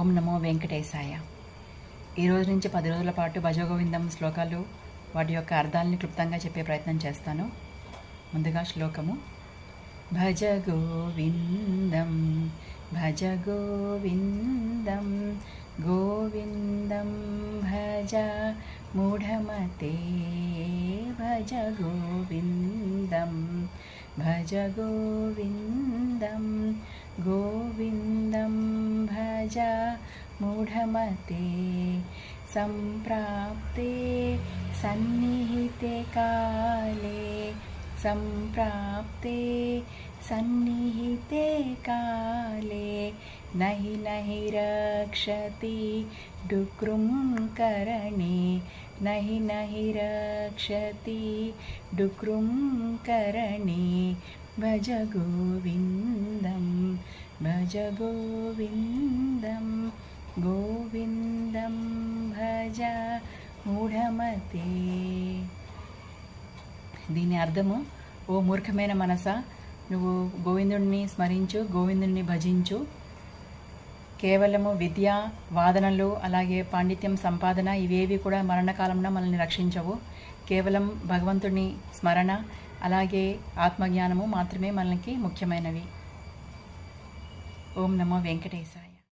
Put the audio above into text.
ఓం నమో వెంకటేశాయ. ఈరోజు నుంచి 10 రోజుల పాటు భజగోవిందం శ్లోకాలు వాటి యొక్క అర్థాలని క్లుప్తంగా చెప్పే ప్రయత్నం చేస్తాను. ముందుగా శ్లోకము. భజ గోవిందం భజ గోవిందం గోవిందం భజ మూఢమతే భజ గోవిందం భజ గోవిందం గోవిందం భజ మూఢమతే సంప్రాప్తే సన్నిహితే కాలే సంప్రాప్తే సన్నిహితే కాలే నహి నహి రక్షతి డుక్రుం కరణే నహి నహి రక్షతి డుక్రుం కరణే భజ గోవిందం భజ గోవిందం గోవిందం భజ మూఢమతే. దీని అర్థము, ఓ మూర్ఖమైన మనసా, నువ్వు గోవిందుడిని స్మరించు, గోవిందుడిని భజించు. కేవలము విద్య, వాదనలు, అలాగే పాండిత్యం, సంపాదన ఇవేవి కూడా మరణకాలంలో మనల్ని రక్షించవు. కేవలం భగవంతుని స్మరణ అలాగే ఆత్మజ్ఞానము మాత్రమే మనకి ముఖ్యమైనవి. ఓం నమో వెంకటేశాయ.